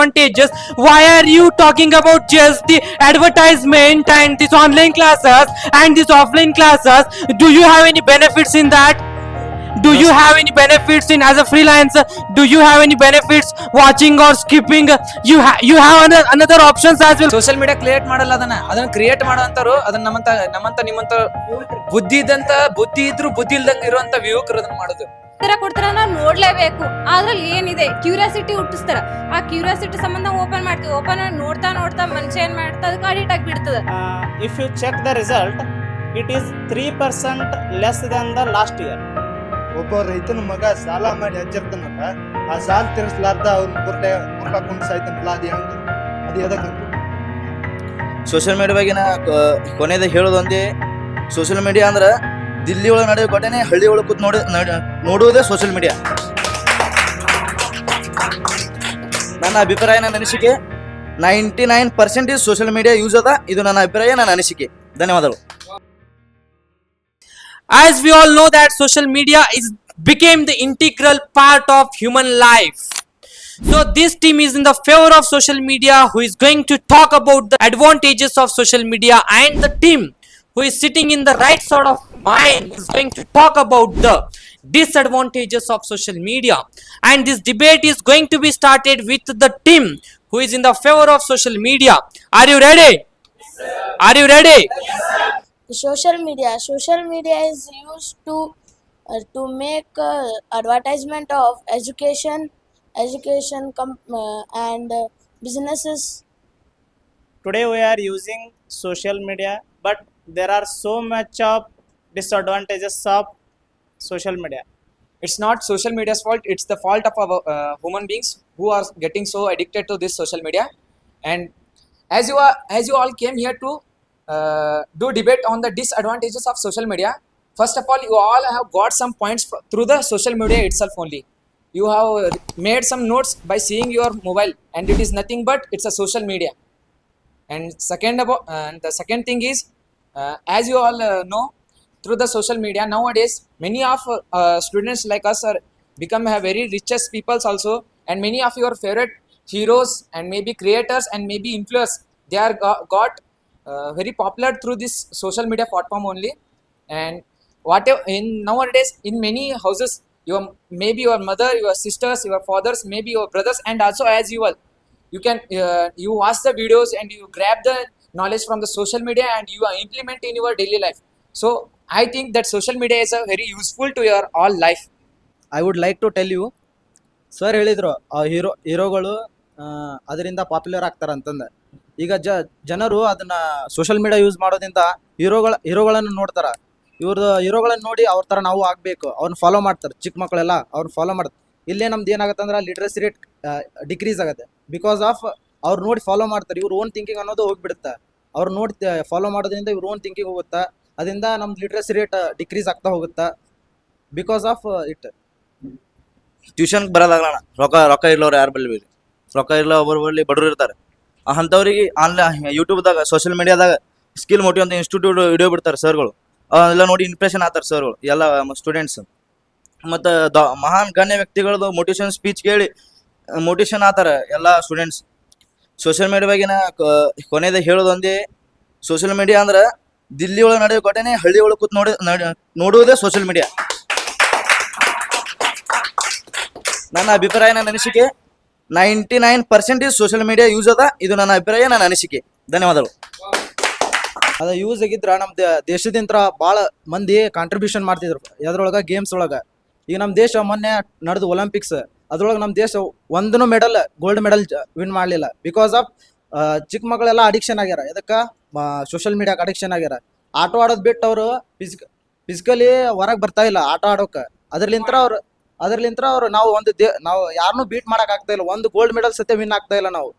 advantages. Why are you talking about just the advertisement and these online classes and these offline classes? Do you have any benefits in that? Do No, you have any benefits in as a freelancer? Do you have any benefits watching or skipping? You have another options as well. Social media create ಮಾಡಲ್ಲ, ಅದನ್ನ create ಮಾಡೋಂತಾರು ಅದನ್ನ ನಮ್ಮಂತ ನಿಮ್ಮಂತ ಬುದ್ಧಿ ಇದ್ರು ಬುದ್ಧಿ ಇಲ್ದಂಗ ಇರುವಂತ ಯುವಕರು ಅದನ್ನ ಮಾಡೋದು. ಕೊಡ್ತಾರ ನಾವು ನೋಡ್ಲೇಬೇಕು. ಅದ್ರಲ್ಲಿ ಏನಿದೆ ಕ್ಯೂರಿಯಾಸಿಟಿ ಹುಟ್ಟಿಸ್ತಾರ. ಆ ಕ್ಯೂರಿಯಾಸಿಟಿ ಸಂಬಂಧ ಓಪನ್ ಮಾಡ್ತೀವಿ. ಓಪನ್ ಮಾಡಿ ನೋಡ್ತಾ ಮನುಷ್ಯ ಏನ್ ಮಾಡ್ತಾ ಅದಕ್ಕೆ ಅಡಿಕ್ಟ್ ಆಗಿ ಬಿಡ್ತದೆ. If you check the result, it is 3% less than the last year. ಒಬ್ಬ ರೈತನ ಮಗ ಸಾಲ ಮಾಡಿ ಹಚ್ಚಿರ್ತಾನಲ್ಲ, ಆ ಸಾಲ ತೀರಿಸಲಾರ್ದ ಅವ್ನ ಕುರ್ಲಾಕೊಂಡು ಸಾಯ್ತಾನಲ್ಲ, ಅದು ಎದಕ್ಕಂತ. ಸೋಷಿಯಲ್ ಮೀಡಿಯಾ ಬಗ್ಗೆನ ಕೊನೆಯದ ಹೇಳೋದೊಂದೇ, ಸೋಷಿಯಲ್ ಮೀಡಿಯಾ ಅಂದ್ರೆ ದಿಲ್ಲಿ ಒಳಗೆ ನಡೆಯೋ ಘಟನೆ ಹಳ್ಳಿ ಒಳಗೆ ಕೂತ್ ನೋಡುವುದೇ ಸೋಷಿಯಲ್ ಮೀಡಿಯಾ. ನನ್ನ ಅಭಿಪ್ರಾಯ, ನನ್ನ ಅನಿಸಿಕೆ 99% ಸೋಷಿಯಲ್ ಮೀಡಿಯಾ ಯೂಸ್ ಅದ. ಇದು ನನ್ನ ಅಭಿಪ್ರಾಯ, ನನ್ನ ಅನಿಸಿಕೆ. ಧನ್ಯವಾದಗಳು. As we all know that social media became the integral part of human life. So this team is in the favor of social media, who is going to talk about the advantages of social media, and the team who is sitting in the right sort of mind is going to talk about the disadvantages of social media. And this debate is going to be started with the team who is in the favor of social media. Are you ready? Are you ready? Social media is used to make advertisement of education and businesses. Today we are using social media, but there are so much of disadvantages of social media. It's not social media's fault, it's the fault of our human beings who are getting so addicted to this social media. And as you all came here to do debate on the disadvantages of social media, first of all, you all have got some points through the social media itself only. You have made some notes by seeing your mobile, and it is nothing but it's a social media. And the second thing is, as you all know, through the social media nowadays, many of students like us are become very richest peoples also, and many of your favorite heroes and maybe creators and maybe influencers, they are got very popular through this social media platform only. And whatever in nowadays, in many houses, maybe your mother, your sisters, your fathers, maybe your brothers, and also as you can you watch the videos and you grab the knowledge from the social media and you implement in your daily life. So I think that social media is a very useful to your all life. I would like to tell you, sir ಹೇಳಿದರು ಆ ಹೀರೋಗಳು ಅದರಿಂದ popular ಆಗ್ತಾರೆ ಅಂತಂದು. ಈಗ ಜನರು ಅದನ್ನ social media use ಮಾಡೋದ್ರಿಂದ ಹೀರೋಗಳನ್ನು ನೋಡ್ತಾರೆ. ಹೀರೋಗಳನ್ನ ನೋಡಿ ಅವ್ರ ಥರ ನಾವು ಆಗಬೇಕು, ಅವ್ರನ್ನ ಫಾಲೋ ಮಾಡ್ತಾರೆ. ಚಿಕ್ಕ ಮಕ್ಕಳೆಲ್ಲ ಅವ್ರನ್ನ ಫಾಲೋ ಮಾಡ್ತಾರೆ. ಇಲ್ಲೇ ನಮ್ದು ಏನಾಗುತ್ತೆ ಅಂದ್ರೆ ಲಿಟ್ರಸಿ ರೇಟ್ ಡಿಕ್ರೀಸ್ ಆಗುತ್ತೆ. ಬಿಕಾಸ್ ಆಫ್ ಅವ್ರು ನೋಡಿ ಫಾಲೋ ಮಾಡ್ತಾರೆ. ಇವ್ರ ಓನ್ ಥಿಂಕಿಂಗ್ ಅನ್ನೋದು ಹೋಗ್ಬಿಡುತ್ತೆ. ಅವ್ರು ನೋಡಿ ಫಾಲೋ ಮಾಡೋದ್ರಿಂದ ಇವ್ರ ಓನ್ ಥಿಂಕಿಂಗ್ ಹೋಗುತ್ತೆ. ಅದರಿಂದ ನಮ್ದು ಲಿಟ್ರಸಿ ರೇಟ್ ಡಿಕ್ರೀಸ್ ಆಗ್ತಾ ಹೋಗುತ್ತೆ ಬಿಕಾಸ್ ಆಫ್ ಇಟ್. ಟ್ಯೂಷನ್ಗೆ ಬರೋದಾಗಲ್ಲ, ರೊಕ್ಕ ಇರ್ಲವ್ರು ಯಾರು ಬಲ್ಲಿ ರೊಕ್ಕ ಇರಲ್ಲ, ಒಬ್ಬರು ಬಲ್ಲಿ ಬಡವರು ಇರ್ತಾರೆ. ಅಂಥವ್ರಿಗೆ ಆನ್ಲೈನ್ ಯೂಟ್ಯೂಬ್ದಾಗ ಸೋಷಿಯಲ್ ಮೀಡಿಯಾದಾಗ ಸ್ಕಿಲ್ ಮೋಟಿವ್ ಅಂತ ಇನ್ಸ್ಟಿಟ್ಯೂಟ್ ವಿಡಿಯೋ ಬಿಡ್ತಾರೆ ಸರ್ಗಳು. ಎಲ್ಲ ನೋಡಿ ಇನ್ಸ್ಪಿರೇಷನ್ ಆಗ್ತಾರೆ ಸರ್ಗಳು, ಎಲ್ಲ ಸ್ಟೂಡೆಂಟ್ಸ್. ಮತ್ತು ಮಹಾನ್ ಗಣ್ಯ ವ್ಯಕ್ತಿಗಳದ್ದು ಮೋಟಿವೇಶನ್ ಸ್ಪೀಚ್ ಕೇಳಿ ಮೋಟಿವೇಶನ್ ಆಗ್ತಾರೆ ಎಲ್ಲ ಸ್ಟೂಡೆಂಟ್ಸ್. ಸೋಷಿಯಲ್ ಮೀಡಿಯಾ ಬಗ್ಗೆನ ಕೊನೆಯದ ಹೇಳೋದೊಂದೇ, ಸೋಷಿಯಲ್ ಮೀಡಿಯಾ ಅಂದ್ರೆ ದಿಲ್ಲಿ ಒಳಗೆ ನಡೆಯೋ ಘಟನೆ ಹಳ್ಳಿ ಒಳಗೆ ಕೂತ್ ನೋಡುವುದೇ ಸೋಷಿಯಲ್ ಮೀಡಿಯಾ. ನನ್ನ ಅಭಿಪ್ರಾಯ, ನನ್ನ ಅನಿಸಿಕೆ 99% ಸೋಷಿಯಲ್ ಮೀಡಿಯಾ ಯೂಸ್ ಅದ. ಇದು ನನ್ನ ಅಭಿಪ್ರಾಯ, ನನ್ನ ಅನಿಸಿಕೆ. ಧನ್ಯವಾದಗಳು. ಅದು ಯೂಸ್ ಆಗಿದ್ರ ನಮ್ಮ ದೇಶದಿಂದ ಭಾಳ ಮಂದಿ ಕಾಂಟ್ರಿಬ್ಯೂಷನ್ ಮಾಡ್ತಿದ್ರು ಅದ್ರೊಳಗೆ ಗೇಮ್ಸ್ ಒಳಗೆ. ಈಗ ನಮ್ಮ ದೇಶ ಮೊನ್ನೆ ನಡೆದು ಒಲಿಂಪಿಕ್ಸ್, ಅದ್ರೊಳಗೆ ನಮ್ಮ ದೇಶ ಒಂದೂ ಗೋಲ್ಡ್ ಮೆಡಲ್ ವಿನ್ ಮಾಡಲಿಲ್ಲ. ಬಿಕಾಸ್ ಆಫ್ ಚಿಕ್ಕ ಮಕ್ಕಳೆಲ್ಲ ಅಡಿಕ್ಷನ್ ಆಗ್ಯಾರ. ಇದಕ್ಕೆ ಸೋಷಿಯಲ್ ಮೀಡಿಯಾಕ್ಕೆ ಅಡಿಕ್ಷನ್ ಆಗ್ಯಾರ. ಆಟೋ ಆಡೋದು ಬಿಟ್ಟು ಅವರು ಫಿಸಿಕಲಿ ಹೊರಗೆ ಬರ್ತಾ ಇಲ್ಲ ಆಟ ಆಡೋಕೆ. ಅದರ್ಲಿಂತ್ರ ಅವ್ರು ನಾವು ನಾವು ಯಾರನ್ನೂ ಬೀಟ್ ಮಾಡಕ್ ಆಗ್ತಾ ಇಲ್ಲ. ಒಂದು ಗೋಲ್ಡ್ ಮೆಡಲ್ ಸತ್ಯ ವಿನ್ ಆಗ್ತಾ ಇಲ್ಲ ನಾವು,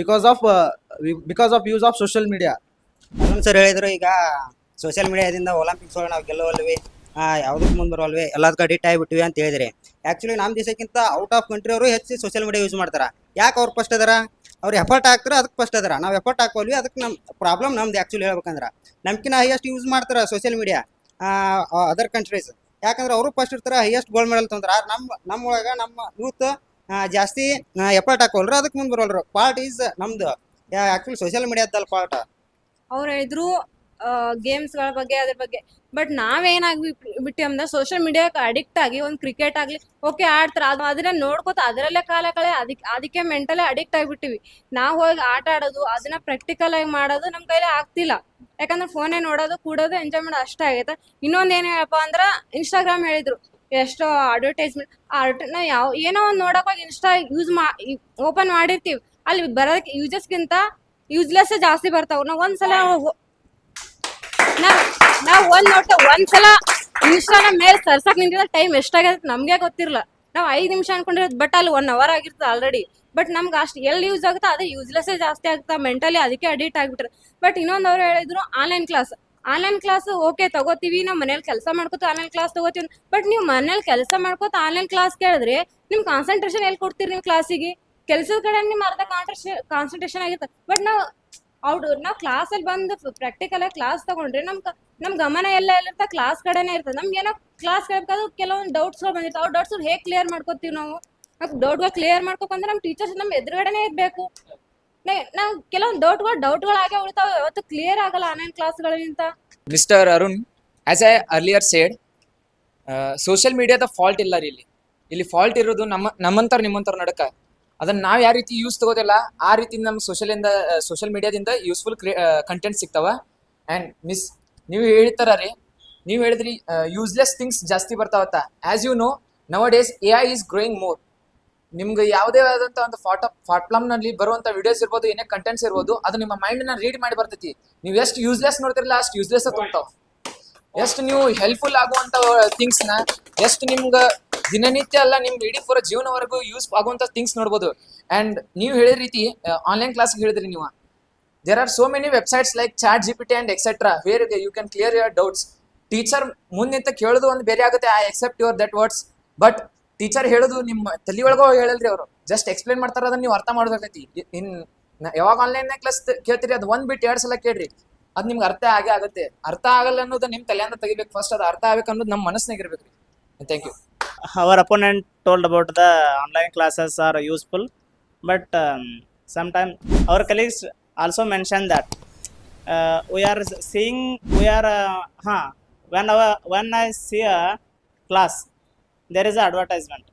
because of use of social media. Sir ಹೇಳಿದ್ರು, ಈಗ ಸೋಷಿಯಲ್ ಮೀಡಿಯಾದಿಂದ ಒಲಿಂಪಿಕ್ಸ್ ಒಳಗೆ ನಾವು ಗೆಲ್ಲವಲ್ವಿ, ಯಾವುದಕ್ಕೆ ಮುಂದೆ ಬರೋಲ್ವಿ, ಎಲ್ಲದಕ್ಕೆ ಅಡಿಕ್ಟ್ ಆಗಿಬಿಟ್ಟಿವಿ ಅಂತ ಹೇಳಿದ್ರಿ. ಆ್ಯಕ್ಚುಲಿ ನಮ್ಮ ದೇಶಕ್ಕಿಂತ ಔಟ್ ಆಫ್ ಕಂಟ್ರಿ ಅವರು ಹೆಚ್ಚು ಸೋಷಿಯಲ್ ಮೀಡಿಯಾ ಯೂಸ್ ಮಾಡ್ತಾರೆ. ಯಾಕೆ ಅವ್ರು ಫಸ್ಟ್ ಅದಾರ? ಅವ್ರು ಎಫರ್ಟ್ ಹಾಕ್ತಾರೆ, ಅದಕ್ಕೆ ಫಸ್ಟ್ ಅದಾರ. ನಾವು ಎಫರ್ಟ್ ಹಾಕೋಲ್ವಿ, ಅದಕ್ಕೆ ನಮ್ಮ ಪ್ರಾಬ್ಲಮ್ ನಮ್ದು. ಆ್ಯಕ್ಚುಲಿ ಹೇಳ್ಬೇಕಂದ್ರೆ ನಮ್ಕಿನ್ನ ಹೈಯೆಸ್ಟ್ ಯೂಸ್ ಮಾಡ್ತಾರೆ ಸೋಷಿಯಲ್ ಮೀಡಿಯಾ ಅದರ್ ಕಂಟ್ರೀಸ್. ಯಾಕಂದ್ರೆ ಅವರು ಫಸ್ಟ್ ಇರ್ತಾರೆ, ಹೈಯೆಸ್ಟ್ ಗೋಲ್ಡ್ ಮೆಡಲ್ ತಂದ್ರೆ. ನಮ್ಮ ಒಳಗೆ ನಮ್ಮ ಯೂತ್ ಜಾಸ್ತಿ ಎಫರ್ಟ್ ಹಾಕೋಲ್ರು, ಅದಕ್ಕೆ ಮುಂದೆ ಬರೋಲ್ರು. ಪಾರ್ಟ್ ಈಸ್ ನಮ್ದು ಆ್ಯಕ್ಚುಲಿ ಸೋಷಿಯಲ್ ಮೀಡಿಯಾದಲ್ಲಿ ಪಾರ್ಟ್. ಅವ್ರು ಹೇಳಿದ್ರು ಗೇಮ್ಸ್ಗಳ ಬಗ್ಗೆ ಅದ್ರ ಬಗ್ಗೆ. ಬಟ್ ನಾವೇನಾಗಿ ಬಿಟ್ಟಿವಿ ಅಂದ್ರೆ ಸೋಷಿಯಲ್ ಮೀಡಿಯಾಕ್ಕೆ ಅಡಿಕ್ಟ್ ಆಗಿ ಒಂದು ಕ್ರಿಕೆಟ್ ಆಗಲಿ ಓಕೆ ಆಡ್ತಾರೆ, ಅದು ಅದನ್ನ ನೋಡ್ಕೋತ ಅದರಲ್ಲೇ ಕಾಲ ಕಳೆ ಅದಕ್ಕೆ ಮೆಂಟಲಿ ಅಡಿಕ್ಟ್ ಆಗಿಬಿಟ್ಟಿವಿ. ನಾವು ಹೋಗಿ ಆಟ ಆಡೋದು ಅದನ್ನ ಪ್ರಾಕ್ಟಿಕಲ್ ಆಗಿ ಮಾಡೋದು ನಮ್ಮ ಕೈಲಿ ಆಗ್ತಿಲ್ಲ. ಯಾಕಂದ್ರೆ ಫೋನೇ ನೋಡೋದು ಕೂಡೋದು ಎಂಜಾಯ್ ಮಾಡೋದು ಅಷ್ಟೇ ಆಗೈತೆ. ಇನ್ನೊಂದು ಏನಪ್ಪ ಅಂದ್ರೆ ಇನ್ಸ್ಟಾಗ್ರಾಮ್ ಹೇಳಿದ್ರು ಎಷ್ಟೋ ಅಡ್ವರ್ಟೈಸ್ಮೆಂಟ್ ನಾವು ಏನೋ ಒಂದು ನೋಡೋಕೆ ಇನ್ಸ್ಟಾ ಓಪನ್ ಮಾಡಿರ್ತೀವಿ, ಅಲ್ಲಿ ಬರೋದಕ್ಕೆ ಯೂಸಸ್ಗಿಂತ ಯೂಸ್ಲೆಸ್ ಜಾಸ್ತಿ ಬರ್ತಾವ. ನಾವು ಒಂದ್ಸಲ ನಾವು ಒಂದ್ಸಲ ಇನ್ಸ್ಟಾನ ಮೇಲೆ ಸರ್ಸಕ್ ನಿಂತಿದ್ರೆ ಟೈಮ್ ಎಷ್ಟಾಗತ್ತೆ ನಮ್ಗೆ ಗೊತ್ತಿರಲ್ಲ. ನಾವು 5 ನಿಮಿಷ ಅನ್ಕೊಂಡಿರೋದು, ಬಟ್ ಅಲ್ಲಿ 1 hour ಆಗಿರ್ತದೆ ಆಲ್ರೆಡಿ. ಬಟ್ ನಮ್ಗೆ ಅಷ್ಟು ಎಲ್ಲಿ ಯೂಸ್ ಆಗುತ್ತೆ ಅದೇ ಯೂಸ್ಲೆಸ್ ಜಾಸ್ತಿ ಆಗ್ತಾ, ಮೆಂಟಲಿ ಅದಕ್ಕೆ ಅಡಿಕ್ಟ್ ಆಗಿಬಿಟ್ರೆ. ಬಟ್ ಇನ್ನೊಂದು ಅವ್ರು ಹೇಳಿದ್ರು ಆನ್ಲೈನ್ ಕ್ಲಾಸ್ ಓಕೆ ತಗೋತೀವಿ, ನಾವು ಮನೇಲಿ ಕೆಲಸ ಮಾಡ್ಕೋತ ಆನ್ಲೈನ್ ಕ್ಲಾಸ್ ತಗೋತೀವಿ. ಬಟ್ ನೀವು ಮನೇಲಿ ಕೆಲಸ ಮಾಡ್ಕೋತ ಆನ್ಲೈನ್ ಕ್ಲಾಸ್ ಕೇಳಿದ್ರೆ ನಿಮ್ ಕಾನ್ಸಂಟ್ರೇಷನ್ ಎಲ್ಲಿ ಕೊಡ್ತೀರಿ ನೀವು ಕ್ಲಾಸಿಗೆ? ಕೆಲಸದ ಕಡೆ ನಿಮ್ ಅರ್ಧ ಕಾನ್ಸಂಟ್ರೇಷನ್ ಆಗಿರ್ತದೆ. ಬಟ್ ನಾವು ಕ್ಲಾಸಲ್ಲಿ ಬಂದು ಪ್ರಾಕ್ಟಿಕಲ್ ಆಗಿ ಕ್ಲಾಸ್ ತಗೊಂಡ್ರೆ ನಮ್ ಗಮನ ಎಲ್ಲ ಇರುತ್ತೆ ಕ್ಲಾಸ್ ಕಡೆನೇ ಇರ್ತದೆ. ನಮ್ಗೆ ಏನೋ ಕ್ಲಾಸ್ ಕೇಳಬೇಕಾದ್ರೆ ಕೆಲವೊಂದು ಡೌಟ್ಸ್ಗಳು ಬಂದಿರ್ತಾವೆ. ಅವ್ರ ಡೌಟ್ಸ್ ಹೇಗೆ ಕ್ಲಿಯರ್ ಮಾಡ್ಕೋತೀವಿ ನಾವು? ಡೌಟ್ಗಳು ಕ್ಲಿಯರ್ ಮಾಡ್ಕೋಕಂದ್ರೆ ನಮ್ಮ ಟೀಚರ್ಸ್ ನಮ್ಮ ಎದುರುಗಡೆನೇ ಇರಬೇಕು. ನಾವು ಕೆಲವೊಂದು ಡೌಟ್ಗಳು ಆಗೇ ಉಳಿತಾವೆ, ಯಾವತ್ತು ಕ್ಲಿಯರ್ ಆಗಲ್ಲ ಆನ್ಲೈನ್ ಕ್ಲಾಸ್ಗಳಿಂದ. Mr. Arun, as I earlier said, social ಮೀಡಿಯಾದ ಫಾಲ್ಟ್ ಇಲ್ಲ ರೀ. ಇಲ್ಲಿ ಫಾಲ್ಟ್ ಇರೋದು ನಮ್ಮಂತರ ನಿಮ್ಮಂತರ ನಡಕ. ಅದನ್ನ ನಾವು ಯಾವ ರೀತಿ ಯೂಸ್ ತಗೋದಿಲ್ಲ ಆ ರೀತಿ ನಮ್ಗೆ ಸೋಷಿಯಲ್ ಮೀಡಿಯಾದಿಂದ ಯೂಸ್ಫುಲ್ ಕಂಟೆಂಟ್ ಸಿಗ್ತಾವ. ಆ್ಯಂಡ್ ನೀವು ಹೇಳ್ತಾರ ರೀ, ನೀವು ಹೇಳಿದ್ರಿ ಯೂಸ್ಲೆಸ್ ಥಿಂಗ್ಸ್ ಜಾಸ್ತಿ ಬರ್ತಾವತ್ತ. ಆ್ಯಸ್ ಯು ನೋ, ನವ days AI is growing more. ನಿಮ್ಗೆ ಯಾವುದೇ ಆದಂಥ ಒಂದು ಪ್ಲಾಟ್ಫಾರ್ಮ್ನಲ್ಲಿ ಬರುವಂಥ ವಿಡಿಯೋಸ್ ಇರ್ಬೋದು, ಏನೇ ಕಂಟೆಂಟ್ಸ್ ಇರ್ಬೋದು, ಅದು ನಿಮ್ಮ ಮೈಂಡ್ನ ರೀಡ್ ಮಾಡಿ ಬರ್ತೈತಿ. ನೀವು ಎಷ್ಟು ಯೂಸ್ಲೆಸ್ ನೋಡ್ತಿರಲ್ಲ ಅಷ್ಟು ಯೂಸ್ಲೆಸ್ ತುಂಬ್ತಾವ. ಎಷ್ಟು ನೀವು ಹೆಲ್ಪ್ಫುಲ್ ಆಗುವಂಥ ಥಿಂಗ್ಸ್ನ, ಎಷ್ಟು ನಿಮ್ಗೆ ದಿನನಿತ್ಯ ಅಲ್ಲ ನಿಮ್ಮ ಇಡೀ ಪೂರ ಜೀವನವರೆಗೂ ಯೂಸ್ ಆಗುವಂಥ ಥಿಂಗ್ಸ್ ನೋಡ್ಬೋದು. ಆ್ಯಂಡ್ ನೀವು ಹೇಳಿದ ರೀತಿ ಆನ್ಲೈನ್ ಕ್ಲಾಸ್ಗೆ ಹೇಳಿದ್ರಿ ನೀವು, there are so many websites like ChatGPT and etcetera where you can clear your doubts. Teacher ಮುಂದೆ ಕೇಳೋದು ಒಂದು ಬೇರೆ ಆಗುತ್ತೆ, I accept your that words. But teacher ಹೇಳೋದು ನಿಮ್ಮ ತಲೆ ಒಳಗೋ ಹೇಳಲ್ರಿ, ಅವರು ಜಸ್ಟ್ ಎಕ್ಸ್ಪ್ಲೇನ್ ಮಾಡ್ತಾರ, ಅದನ್ನ ನೀವು ಅರ್ಥ ಮಾಡೋದೈತಿ. ಯಾವಾಗ ಆನ್ಲೈನ್ ಕ್ಲಾಸ್ ಕೇಳ್ತೀರಿ ಅದು 1 ಬಿಟ್ಟು 2 ಸಲ ಕೇಳ್ರಿ, ಅದು ನಿಮ್ಗೆ ಅರ್ಥ ಆಗೇ ಆಗುತ್ತೆ. ಅರ್ಥ ಆಗಲ್ಲ ಅನ್ನೋದು ನಿಮ್ಮ ತಲೆಯಿಂದ ತೆಗಿಬೇಕು ಫಸ್ಟ್. ಅದು ಅರ್ಥ ಆಗ್ಬೇಕು ಅನ್ನೋದು ನಮ್ಮ ಮನಸ್ಸಿನಾಗ ಇರ್ಬೇಕು ರೀ. Thank you. Our opponent told about the online classes are useful, but sometimes our colleagues also mentioned that when I see a class, there is an advertisement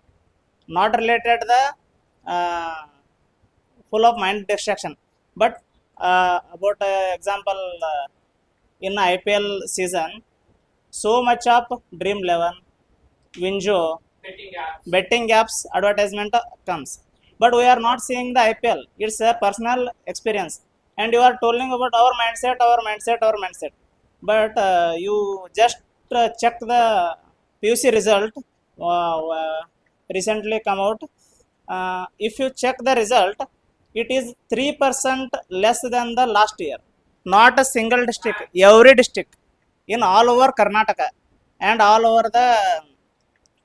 not related the full of mind distraction, but about example in IPL season, so much of Dream 11, Winjo, betting apps advertisement comes, but we are not seeing the IPL. It's a personal experience, and you are telling about our mindset. But you just check the PUC result recently come out. If you check the result, it is 3% less than the last year. Not a single district, every district in all over Karnataka and all over the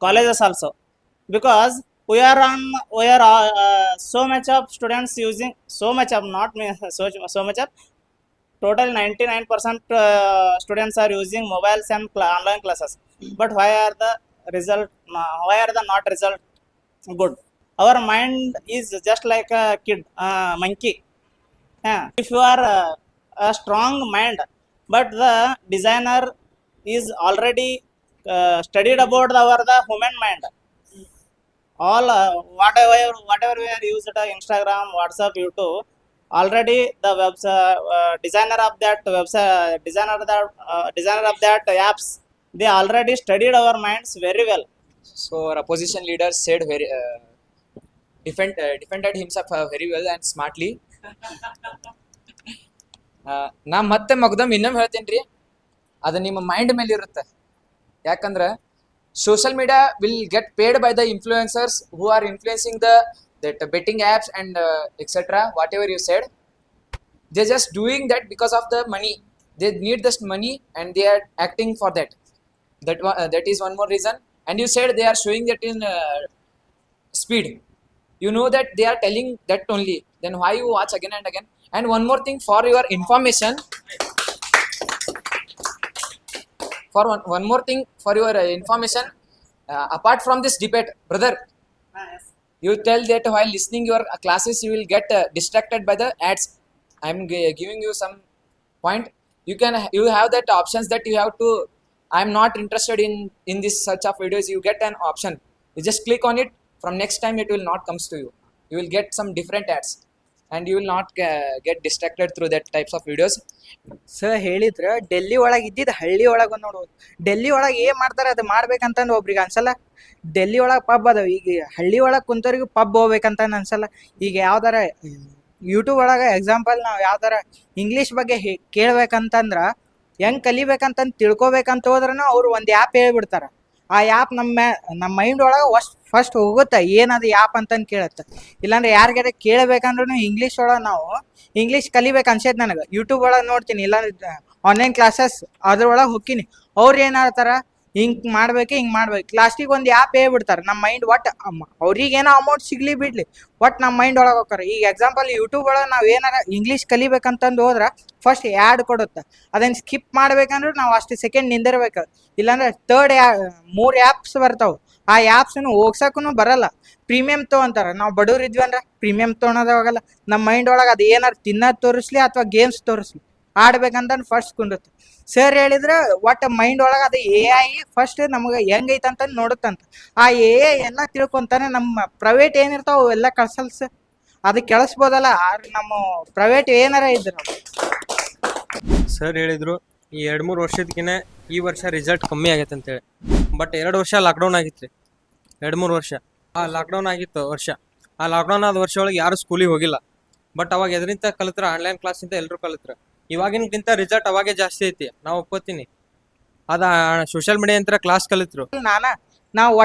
colleges also, because we are so much of students using so much of total 99% students are using mobiles and online classes. But why are the not result good? Our mind is just like a kid, monkey. If you are a strong mind, but the designer is already studied about the human mind. All whatever we are used Instagram, WhatsApp, YouTube, already the designer of that apps, they already studied our minds very well. So our opposition leader said very defended himself very well and smartly. ನಾ ಮತ್ತೆ ಮಗ್ದಮ್ ಇನ್ನೊಮ್ಮೆ ಹೇಳ್ತೀನಿ ರೀ, ಅದು ನಿಮ್ಮ mind ಮೇಲೆ ಇರುತ್ತೆ. ಯಾಕಂದ್ರೆ social media will get paid by the influencers who are influencing that betting apps and etc. whatever you said, they're just doing that because of the money. They need this money and they are acting for that. That is one more reason. And you said they are showing that in speed. You know that they are telling that only. Then why you watch again and again? And one more thing for your information. Apart from this debate, brother, You tell that while listening your classes, you will get distracted by the ads. I'm giving you some point. You have that options that you have to. I'm not interested in this such of videos. You get an option. You just click on it. From next time, it will not comes to you. You will get some different ads, and you will not get distracted through that types of videos. Sir ಹೇಳಿದ್ರ ಡೆಲ್ಲಿ ಒಳಗೆ ಇದ್ದಿದ್ದು ಹಳ್ಳಿ ಒಳಗೆ ನೋಡ್ಬೋದು. ಡೆಲ್ಲಿ ಒಳಗೆ ಏನ್ ಮಾಡ್ತಾರೆ ಅದು ಮಾಡ್ಬೇಕಂತಂದು ಒಬ್ರಿಗೆ ಅನ್ಸಲ್ಲ. ಡೆಲ್ಲಿ ಒಳಗೆ ಪಬ್ ಅದಾವ, ಈಗ ಹಳ್ಳಿ ಒಳಗೆ ಕುಂತವ್ರಿಗೂ ಪಬ್ ಹೋಗ್ಬೇಕಂತ ಅನ್ಸಲ್ಲ. ಈಗ ಯಾವ್ದಾರ ಯೂಟ್ಯೂಬ್ ಒಳಗೆ ಎಕ್ಸಾಂಪಲ್ ನಾವು ಯಾವ್ದಾರ ಇಂಗ್ಲೀಷ್ ಬಗ್ಗೆ ಕೇಳ್ಬೇಕಂತಂದ್ರ ಹೆಂಗ್ ಕಲಿಬೇಕಂತಂದು ತಿಳ್ಕೊಬೇಕಂತ ಹೋದ್ರೂ ಅವ್ರು ಒಂದು ಆ್ಯಪ್ ಹೇಳ್ಬಿಡ್ತಾರ. ಆ ಆ್ಯಪ್ ನಮ್ಮ ಮೈಂಡ್ ಒಳಗೆ ಫಸ್ಟ್ ಹೋಗುತ್ತೆ ಏನದು ಆ್ಯಪ್ ಅಂತಂದು ಕೇಳುತ್ತೆ. ಇಲ್ಲಾಂದ್ರೆ ಯಾರಿಗಾರ ಕೇಳಬೇಕಂದ್ರೂ ಇಂಗ್ಲೀಷ್ ಒಳಗೆ ನಾವು ಇಂಗ್ಲೀಷ್ ಕಲಿಬೇಕು ಅನ್ಸೈತೆ ನನಗೆ. ಯೂಟ್ಯೂಬ್ ಒಳಗೆ ನೋಡ್ತೀನಿ, ಇಲ್ಲಾಂದ್ರೆ ಆನ್ಲೈನ್ ಕ್ಲಾಸಸ್ ಅದ್ರೊಳಗೆ ಹೋಗ್ತೀನಿ. ಅವ್ರು ಏನು ಹೇಳ್ತಾರ, ಹಿಂಗೆ ಮಾಡ್ಬೇಕು ಲಾಸ್ಟಿಗೆ ಒಂದು ಆ್ಯಪ್ ಹೇಳ್ಬಿಡ್ತಾರೆ. ನಮ್ಮ ಮೈಂಡ್ ಒಟ್ಟು ಅವ್ರಿಗೇನೋ ಅಮೌಂಟ್ ಸಿಗ್ಲಿ ಬಿಡ್ಲಿ, ಒಟ್ಟು ನಮ್ಮ ಮೈಂಡ್ ಒಳಗೆ ಹೋಗ್ತಾರೆ. ಈಗ ಎಕ್ಸಾಂಪಲ್ ಯೂಟ್ಯೂಬ್ ಒಳಗೆ ನಾವು ಏನಾರ ಇಂಗ್ಲೀಷ್ ಕಲಿಬೇಕಂತಂದು ಹೋದ್ರೆ ಫಸ್ಟ್ ಆ್ಯಡ್ ಕೊಡುತ್ತೆ. ಅದನ್ನು ಸ್ಕಿಪ್ ಮಾಡ್ಬೇಕಂದ್ರೆ ನಾವು ಅಷ್ಟು ಸೆಕೆಂಡ್ ನಿಂದಿರ್ಬೇಕು. ಇಲ್ಲಾಂದ್ರೆ 3 ಆ್ಯಪ್ಸ್ ಬರ್ತಾವೆ. ಆ ಆ್ಯಪ್ಸನ್ನು ಹೋಗ್ಸಕ್ಕೂ ಬರಲ್ಲ. ಪ್ರೀಮಿಯಂ ತೊಗೊಂತಾರೆ. ನಾವು ಬಡವ್ರು ಇದ್ವಿ ಅಂದ್ರೆ ಪ್ರೀಮಿಯಂ ತೊಗೊಳೋದಾಗಲ್ಲ. ನಮ್ಮ ಮೈಂಡ್ ಒಳಗೆ ಅದು ಏನಾರು ತಿನ್ನೋದು ತೋರಿಸ್ಲಿ ಅಥವಾ ಗೇಮ್ಸ್ ತೋರಿಸ್ಲಿ, ಆಡ್ಬೇಕಂತ ಫಸ್ಟ್ ಕುಂಡುತ್ತೆ. ಸರ್ ಹೇಳಿದ್ರೆ ಒಟ್ಟು ಮೈಂಡ್ ಒಳಗೆ ಅದು AI ಫಸ್ಟ್ ನಮಗೆ ಹೆಂಗೈತೆ ಅಂತ ನೋಡುತ್ತಂತ. ಆ AI ಎಲ್ಲ ತಿಳ್ಕೊಂತಾನೆ. ನಮ್ಮ ಪ್ರೈವೇಟ್ ಏನಿರ್ತಾವೆ ಅವೆಲ್ಲ ಕಳ್ಸಲ್ಲ ಸರ್. ಅದು ಕೆಳಿಸ್ಬೋದಲ್ಲ, ನಮ್ಮ ಪ್ರೈವೇಟ್ ಏನಾರ ಇದ್ರು. ಸರ್ ಹೇಳಿದ್ರು ಈ 2-3 ವರ್ಷದಕ್ಕಿಂತ ಈ ವರ್ಷ ರಿಸಲ್ಟ್ ಕಮ್ಮಿ ಆಗೈತೆ ಅಂತೇಳಿ. ಬಟ್ 2 ವರ್ಷ ಲಾಕ್ಡೌನ್ ಆಗಿತ್ತು ರೀ. 2-3 ವರ್ಷ ಆ ಲಾಕ್ಡೌನ್ ಆಗಿತ್ತು ವರ್ಷ. ಆ ಲಾಕ್ಡೌನ್ ಆದ ವರ್ಷ ಒಳಗೆ ಯಾರು ಸ್ಕೂಲಿಗೆ ಹೋಗಿಲ್ಲ. ಬಟ್ ಅವಾಗ ಎದರಿಂದ ಕಲಿತ್ರ, ಆನ್ಲೈನ್ ಕ್ಲಾಸಿಂದ ಎಲ್ಲರೂ ಕಲಿತ್ರ. ಇವಾಗಿನಕ್ಕಿಂತ ರಿಸಲ್ಟ್ ಅವಾಗೇ ಜಾಸ್ತಿ ಐತಿ, ನಾವು ಒಪ್ಕೋತೀನಿ. ಅದ ಸೋಷಿಯಲ್ ಮೀಡಿಯಾ ಅಂತ ಕ್ಲಾಸ್ ಕಲಿತ್ರು. ನಾವು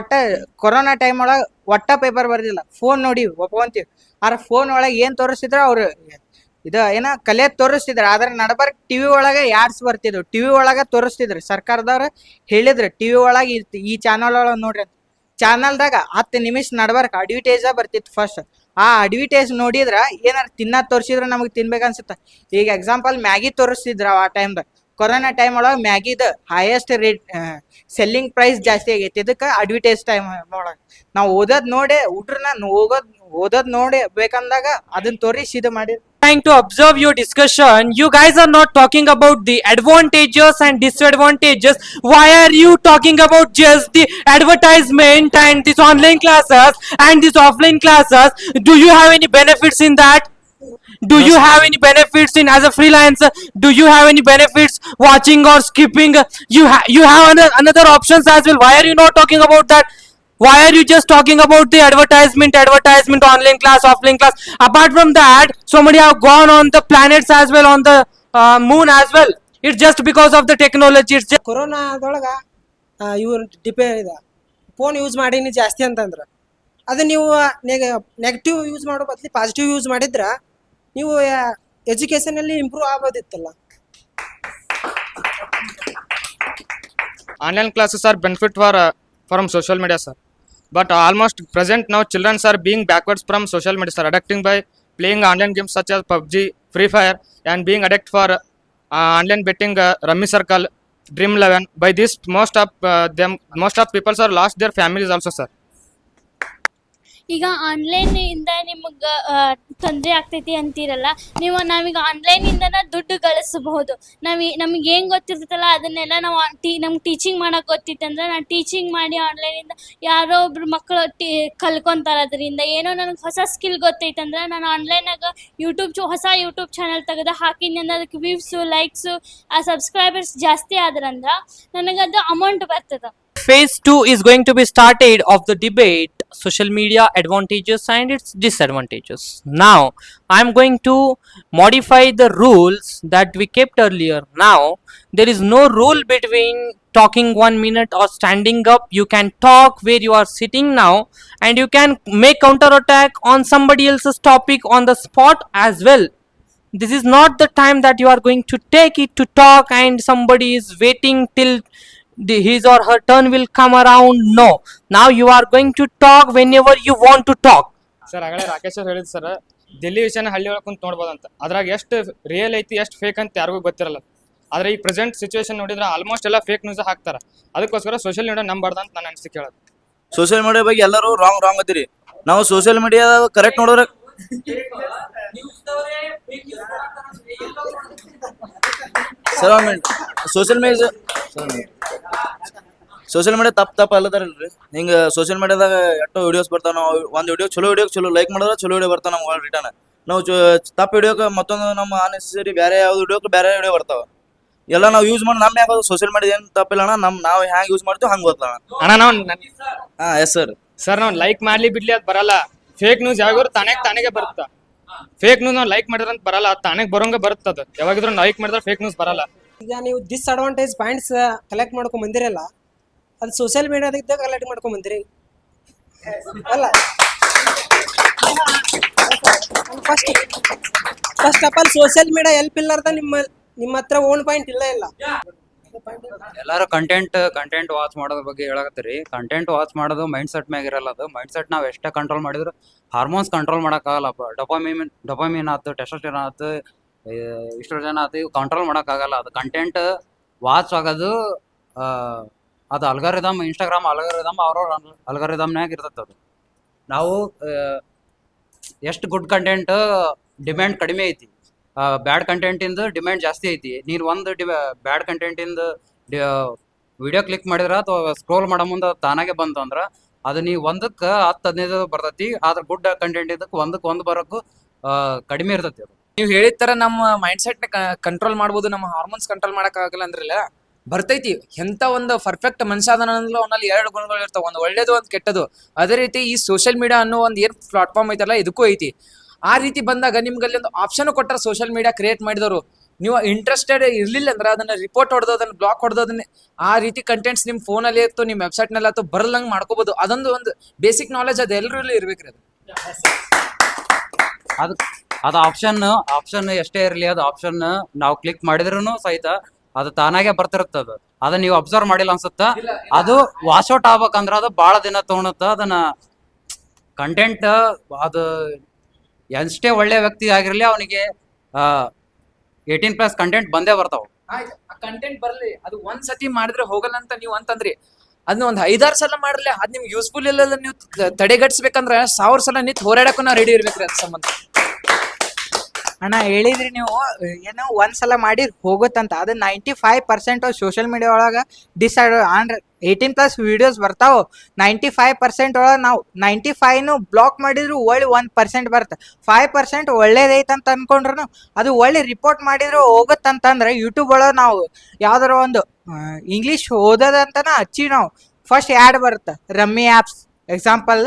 ಕೊರೋನಾ ಟೈಮ್ ಒಳಗೆ ಪೇಪರ್ ಬರ್ದಿಲ್ಲ, ಫೋನ್ ನೋಡಿ ಒಪ್ಕೊಂತೀವಿ. ಆದ್ರೆ ಫೋನ್ ಒಳಗೆ ಏನು ತೋರಿಸ್ತಿದ್ರು ಅವ್ರು ಏನೋ ಕಲಿಯೋದು ತೋರಿಸ್ತಿದ್ರು. ಆದ್ರೆ ನಡಬರ್ಕ್ ಟಿವಿ ಒಳಗೆ ಯಾಡ್ಸ್ ಬರ್ತಿದ್ರು. ಟಿವಿ ಒಳಗೆ ತೋರಿಸ್ತಿದ್ರು. ಸರ್ಕಾರದವ್ರು ಹೇಳಿದ್ರು ಟಿವಿ ಒಳಗೆ ಈ ಚಾನಲ್ ಒಳಗೆ ನೋಡ್ರಿ ಅಂತ. ಚಾನಲ್ದಾಗ 10 ನಿಮಿಷ ನಡ್ಬರ್ಕ್ ಅಡ್ವರ್ಟೈಸ ಬರ್ತಿತ್ತು ಫಸ್ಟ್. ಆ ಅಡ್ವರ್ಟೈಸ್ ನೋಡಿದ್ರ ಏನಾರು ತಿನ್ನೋದು ತೋರಿಸಿದ್ರೆ ನಮಗೆ ತಿನ್ಬೇಕನ್ಸುತ್ತೆ. ಈಗ ಎಕ್ಸಾಂಪಲ್ ಮ್ಯಾಗಿ ತೋರಿಸ್ತಿದ್ರ ಆ ಟೈಮ್ದಾಗ. ಕೊರೋನಾ ಟೈಮ್ ಒಳಗೆ ಮ್ಯಾಗಿದ ಹೈಯೆಸ್ಟ್ ರೇಟ್ ಸೆಲ್ಲಿಂಗ್ ಪ್ರೈಸ್ ಜಾಸ್ತಿ ಆಗೈತಿ. ಇದಕ್ಕೆ ಅಡ್ವರ್ಟೈಸ್ ಟೈಮ್ ಒಳಗೆ ನಾವು ಓದೋದು ನೋಡಿ ಹುಡ್ರನ್ನ ಓದೋದು ನೋಡಿ ಬೇಕಂದಾಗ ಅದನ್ನ ತೋರಿಸಿ ಇದು ಮಾಡಿ. Trying to observe your discussion, you guys are not talking about the advantages and disadvantages. Why are you talking about just the advertisement and these online classes and these offline classes? Do you have any benefits in that? Do you have any benefits in as a freelancer? Do you have any benefits watching or skipping? You have another options as well. Why are you not talking about that? Why are you just talking about the advertisement, online class, offline class? Apart from that, somebody have gone on the planets as well, on the moon as well. It's just because of the technology. It's just ಕೊರೋನಾದೊಳಗೆ ಇವ್ರು depend ಇದೆ phone use ಮಾಡೀನಿ ಜಾಸ್ತಿ ಅಂತಂದ್ರೆ. ಅದು ನೀವು negative use ಮಾಡೋ ಬದಲು positive use ಮಾಡಿದ್ರೆ ನೀವು ಎಜುಕೇಷನಲ್ಲಿ improve ಆಗೋದಿತ್ತಲ್ಲ. Online classes are benefit from social media, sir. But almost present now, children are being backwards from social media, sir, addicting by playing online games such as PUBG, Free Fire, and being addict for online betting, Rummy Circle, Dream 11. By this, most of people are lost their families also, sir. ಈಗ online ಇಂದ ನಿಮಗೆ ತೊಂದರೆ ಆಗ್ತೈತಿ ಅಂತೀರಲ್ಲ, ನಾವೀಗ online ಇಂದನ ದುಡ್ಡು ಗಳಿಸಬಹುದು. ನಮಗೆ ಏನು ಗೊತ್ತಿರ್ತೈತಲ್ಲ ಅದನ್ನೆಲ್ಲ ನಾವು ನಮ್ಗೆ ಟೀಚಿಂಗ್ ಮಾಡೋಕೆ ಗೊತ್ತಿತ್ತಂದ್ರೆ ನಾನು ಟೀಚಿಂಗ್ ಮಾಡಿ ಆನ್ಲೈನಿಂದ ಯಾರೋ ಒಬ್ರು ಮಕ್ಕಳು ಕಲ್ಕೊಂತಾರೆ. ಅದರಿಂದ ಏನೋ ನನಗೆ ಹೊಸ ಸ್ಕಿಲ್ ಗೊತ್ತೈತಂದ್ರೆ ನಾನು ಆನ್ಲೈನಾಗ ಹೊಸ ಯೂಟ್ಯೂಬ್ ಚಾನಲ್ ತೆಗೆದು ಹಾಕಿನಿ ಅಂದ್ರೆ ಅದಕ್ಕೆ ವ್ಯೂವ್ಸು, ಲೈಕ್ಸು, ಆ ಸಬ್ಸ್ಕ್ರೈಬರ್ಸ್ ಜಾಸ್ತಿ ಆದ್ರಂದ್ರೆ ನನಗದು ಅಮೌಂಟ್ ಬರ್ತದೆ. Phase 2 is going to be started of the debate, social media advantages and its disadvantages. Now I am going to modify the rules that we kept earlier. Now there is no rule between talking 1 minute or standing up. You can talk where you are sitting now, and you can make counter attack on somebody else's topic on the spot as well. This is not the time that you are going to take it to talk and somebody is waiting till his or her turn will come around. No, now you are going to talk whenever you want to talk. Sir ಆಗಲೇ ರಾಕೇಶ್ ಅವ್ರು ಹೇಳಿದ್ರು sir, Delhi ವಿಷಯನ ಹಳ್ಳಿ ಒಳಗೆ ಕುಂತು ನೋಡ್ಬೋದಂತ. ಅದ್ರಾಗ ಎಷ್ಟು real ಐತಿ ಎಷ್ಟು ಫೇಕ್ ಅಂತ ಯಾರಿಗೂ ಗೊತ್ತಿರಲ್ಲ. ಆದರೆ ಈ ಪ್ರೆಸೆಂಟ್ ಸಿಚುವೇಶನ್ ನೋಡಿದ್ರೆ ಆಲ್ಮೋಸ್ಟ್ ಎಲ್ಲ ಫೇಕ್ ನ್ಯೂಸ್ ಹಾಕ್ತಾರೆ. ಅದಕ್ಕೋಸ್ಕರ ಸೋಷಿಯಲ್ ಮೀಡಿಯಾ ನಂಬಾರ್ದು ಅಂತ ನಾನು ಅನಿಸಿಕೆ ಹೇಳೋದು. ಸೋಷಿಯಲ್ ಮೀಡಿಯಾ ಬಗ್ಗೆ ಎಲ್ಲರೂ ರಾಂಗ್ ಅದಿರಿ. ನಾವು ಸೋಷಿಯಲ್ ಮೀಡಿಯಾ ಕರೆಕ್ಟ್ ನೋಡಿದ್ರೆ ಸರ್ ಸೋಷಿಯಲ್ ಮೀಡಿಯಾ ತಪ್ಪ ಅಲ್ಲದಾರಲ್ರಿ. ಹಿಂಗ ಸೋಷಿಯಲ್ ಮೀಡಿಯಾದಾಗ ಎಷ್ಟೋ ವಿಡಿಯೋಸ್ ಬರ್ತಾವ. ನಾವು ಒಂದು ವಿಡಿಯೋ ಚಲೋ ಲೈಕ್ ಮಾಡಿದ್ರೆ ಚಲೋ ವಿಡಿಯೋ ಬರ್ತಾವ ನಮ್ಗೆ ರಿಟರ್ನ್. ನಾವು ತಪ್ಪ ವಿಡಿಯೋಕ್ಕೆ ಮತ್ತೊಂದು ನಮ್ಮ ಅನ್ನೆಸೆಸರಿ ಬೇರೆ ಯಾವ್ದು ವಿಡಿಯೋಕ್ಕೆ ಬೇರೆ ವಿಡಿಯೋ ಬರ್ತಾವ. ಎಲ್ಲ ನಾವು ಯೂಸ್ ಮಾಡಿ ನಮ್ಮ ಯಾಕೆ ಸೋಷಿಯಲ್ ಮೀಡಿಯಾ ಏನು ತಪ್ಪಿಲ್ಲ ಅಣ್ಣ. ನಾವು ಹ್ಯಾಂಗೆ ಯೂಸ್ ಮಾಡ್ತೀವಿ ಹಂಗೆ ಗೊತ್ತಲ್ಲ ಅಣ್ಣ. ನಾವು ಹಾಂ ಎಸ್ ಸರ್. ಸರ್ ನಾವು ಲೈಕ್ ಮಾಡ್ಲಿ ಬಿಡ್ಲಿ ಅದು ಬರಲ್ಲ. ಫೇಕ್ ನ್ಯೂಸ್ ಯಾವಾಗಾದ್ರು ತಾನಾಗೆ ಬರುತ್ತಾ. ಫೇಕ್ ನ್ಯೂಸ್ ನಾವು ಲೈಕ್ ಮಾಡಿದ್ರೆ ಅಂತ ಬರಲ್ಲ, ಅದು ತಾನಾಗೆ ಬರೋಂಗೆ ಬರುತ್ತೆ. ಅದು ಯಾವಾಗಿದ್ರು ಲೈಕ್ ಮಾಡಿದ್ರೆ ಫೇಕ್ ನ್ಯೂಸ್ ಬರಲ್ಲ. ಈಗ ನೀವು ಡಿಸ್ಅಡ್ವಾಂಟೇಜ್ ಪಾಯಿಂಟ್ಸ್ ಕಲೆಕ್ಟ್ ಮಾಡ್ಕೊಂಡ್ ಬಂದಿರಲ್ಲ, ಅದು ಸೋಷಿಯಲ್ ಮೀಡಿಯಾದಾಗ ಕಲೆಕ್ಟ್ ಮಾಡ್ಕೊಂಡ್ ಬಂದಿರಿ ಅಲ್ಲ. First of all social media help ಇಲ್ಲಾರ್ದ ನಿಮ್ಮ ಹತ್ರ ಓನ್ ಪಾಯಿಂಟ್ ಇಲ್ಲ. ಎಲ್ಲಾರು ಕಂಟೆಂಟ್ ವಾಚ್ ಮಾಡೋದ್ರ ಬಗ್ಗೆ ಹೇಳಕತ್ತೀರಿ. ಕಂಟೆಂಟ್ ವಾಚ್ ಮಾಡೋದು ಮೈಂಡ್ ಸೆಟ್ ಮ್ಯಾಗ ಇರಲ್ಲ. ಅದು ಮೈಂಡ್ ಸೆಟ್ ನಾವು ಎಷ್ಟೇ ಕಂಟ್ರೋಲ್ ಮಾಡಿದ್ರು ಹಾರ್ಮೋನ್ಸ್ ಕಂಟ್ರೋಲ್ ಮಾಡೋಕ್ಕಾಗಲ್ಲ. ಡೊಪಾಮಿನ್ ಆಯ್ತು, ಟೆಸ್ಟೋಸ್ಟೆರಾನ್ ಆಯ್ತು, ಇಸ್ಟ್ರೋಜನ್ ಆಯ್ತು, ಇವು ಕಂಟ್ರೋಲ್ ಮಾಡೋಕ್ಕಾಗಲ್ಲ. ಅದು ಕಂಟೆಂಟ್ ವಾಚ್ ಆಗೋದು ಅದು ಅಲ್ಗಾರಿದಮ್, ಇನ್ಸ್ಟಾಗ್ರಾಮ್ ಅಲ್ಗಾರಿದಮ್ ಅವ್ರವ್ರ ಅಲ್ಗಾರಿದಮ್ನಾಗ ಇರ್ತೈತೆ. ಅದು ನಾವು ಎಷ್ಟು ಗುಡ್ ಕಂಟೆಂಟ್ ಡಿಮ್ಯಾಂಡ್ ಕಡಿಮೆ ಐತಿ, ಬ್ಯಾಡ್ ಕಂಟೆಂಟಿಂದ ಡಿಮ್ಯಾಂಡ್ ಜಾಸ್ತಿ ಐತಿ. ನೀನು ಒಂದು ಬ್ಯಾಡ್ ಕಂಟೆಂಟಿಂದ ವಿಡಿಯೋ ಕ್ಲಿಕ್ ಮಾಡಿದ್ರೆ ಅಥವಾ ಸ್ಕ್ರೋಲ್ ಮಾಡೋ ಮುಂದೆ ತಾನಾಗೆ ಬಂತು ಅಂದ್ರೆ ಅದು ನೀವು 10-15 ಬರ್ತೈತಿ. ಆದ್ರೆ ಗುಡ್ ಕಂಟೆಂಟ್ ಇದಕ್ಕೆ ಒಂದಕ್ಕೆ ಬರೋಕ್ಕೂ ಕಡಿಮೆ ಇರ್ತೈತಿ. ಅದು ನೀವು ಹೇಳಿದ ತರ ನಮ್ಮ ಮೈಂಡ್ ಸೆಟ್ ನ ಕಂಟ್ರೋಲ್ ಮಾಡ್ಬೋದು, ನಮ್ಮ ಹಾರ್ಮೋನ್ಸ್ ಕಂಟ್ರೋಲ್ ಮಾಡಕ್ ಆಗಲ್ಲ ಅಂದ್ರಲ್ಲ ಬರ್ತೈತಿ. ಎಂತ ಒಂದು ಪರ್ಫೆಕ್ಟ್ ಮನುಷ್ಯ ಅದನ್ನ ಅವನಲ್ಲಿ 2 ಗುಣಗಳು ಇರ್ತಾವ, ಒಂದು ಒಳ್ಳೇದು ಒಂದು ಕೆಟ್ಟದು. ಅದೇ ರೀತಿ ಈ ಸೋಷಿಯಲ್ ಮೀಡಿಯಾ ಅನ್ನೋ ಒಂದು ಏನ್ ಪ್ಲಾಟ್ಫಾರ್ಮ್ ಐತಲ್ಲ ಇದಕ್ಕೂ ಐತಿ. ಆ ರೀತಿ ಬಂದಾಗ ನಿಮ್ಗೆ ಅಲ್ಲಿ ಒಂದು ಆಪ್ಷನ್ ಕೊಟ್ಟರೆ ಸೋಷಿಯಲ್ ಮೀಡಿಯಾ ಕ್ರಿಯೇಟ್ ಮಾಡಿದವರು, ನೀವು ಇಂಟ್ರೆಸ್ಟೆಡ್ ಇರ್ಲಿಲ್ಲ ಅಂದ್ರೆ ಅದನ್ನ ರಿಪೋರ್ಟ್ ಹೊಡೆದು ಅದನ್ನ ಬ್ಲಾಕ್ ಹೊಡೆದೋದನ್ನ ಆ ರೀತಿ ಕಂಟೆಂಟ್ಸ್ ನಿಮ್ಮ ಫೋನಲ್ಲಿ ಇತ್ತು, ನಿಮ್ಮ ವೆಬ್ಸೈಟ್ನಲ್ಲಿ ಆಯ್ತು ಬರಲ್ಲಂಗೆ ಮಾಡ್ಕೋಬಹುದು. ಅದೊಂದು ಒಂದು ಬೇಸಿಕ್ ನಾಲೆಜ್ ಅದು ಎಲ್ಲರೂ ಇರ್ಬೇಕ್ರಿ. ಅದು ಆಪ್ಷನ್ ಎಷ್ಟೇ ಇರಲಿ, ಅದು ಆಪ್ಷನ್ ನಾವು ಕ್ಲಿಕ್ ಮಾಡಿದ್ರೂ ಸಹಿತ ಅದು ತಾನಾಗೆ ಬರ್ತಿರುತ್ತದ. ಅದನ್ನ ನೀವು ಅಬ್ಸರ್ವ್ ಮಾಡಿಲ್ಲ ಅನ್ಸುತ್ತ. ಅದು ವಾಶ್ ಔಟ್ ಆಗ್ಬೇಕಂದ್ರ ಅದು ಬಹಳ ದಿನ ತಗೊಳುತ್ತ. ಅದನ್ನ ಕಂಟೆಂಟ್ ಅದು ಎಷ್ಟೇ ಒಳ್ಳೆ ವ್ಯಕ್ತಿ ಆಗಿರ್ಲಿ ಅವನಿಗೆ 18+ ಕಂಟೆಂಟ್ ಬಂದೇ ಬರ್ತಾವ. ಕಂಟೆಂಟ್ ಬರ್ಲಿ, ಅದು ಒಂದ್ಸತಿ ಮಾಡಿದ್ರೆ ಹೋಗಲ್ಲ ಅಂತ ನೀವು ಅಂತಂದ್ರಿ. ಅದನ್ನ ಒಂದು 5-6 ಸಲ ಮಾಡ್ರಲಿ, ಅದ್ ನಿಮ್ಗೆ ಯೂಸ್ಫುಲ್ ಇಲ್ಲ. ನೀವು ತಡೆಗಟ್ಸ್ಬೇಕಂದ್ರೆ 1000 ಸಲ ನಿಂತು ಹೋರಾಡಕ್ಕೂ ನಾವು ರೆಡಿ ಇರ್ಬೇಕ್ರಿ ಅದ್ರ ಸಂಬಂಧ. ಅಣ್ಣ ಹೇಳಿದ್ರಿ ನೀವು ಏನೋ ಒಂದ್ಸಲ ಮಾಡಿ ಹೋಗುತ್ತಂತ. ಅದು 95% ಸೋಷಿಯಲ್ ಮೀಡಿಯಾ ಒಳಗೆ ಅಂದ್ರೆ 18+ ವಿಡಿಯೋಸ್ ಬರ್ತಾವ. 95% ಒಳಗೆ ನಾವು 95ನು ಬ್ಲಾಕ್ ಮಾಡಿದ್ರು ಒಳ್ಳೆ 1% ಬರುತ್ತೆ. 5% ಒಳ್ಳೇದೈತಂತ ಅನ್ಕೊಂಡ್ರು ಅದು ಒಳ್ಳೆ ರಿಪೋರ್ಟ್ ಮಾಡಿದ್ರು ಹೋಗುತ್ತಂತಂದ್ರೆ ಯೂಟ್ಯೂಬ್ ಒಳಗೆ ನಾವು ಯಾವ್ದಾರ ಒಂದು ಇಂಗ್ಲೀಷ್ ಓದೋದಂತನ ಹಚ್ಚಿ ನಾವು ಫಸ್ಟ್ ಆ್ಯಡ್ ಬರುತ್ತೆ. ರಮ್ಮಿ ಆ್ಯಪ್ಸ್ ಎಕ್ಸಾಂಪಲ್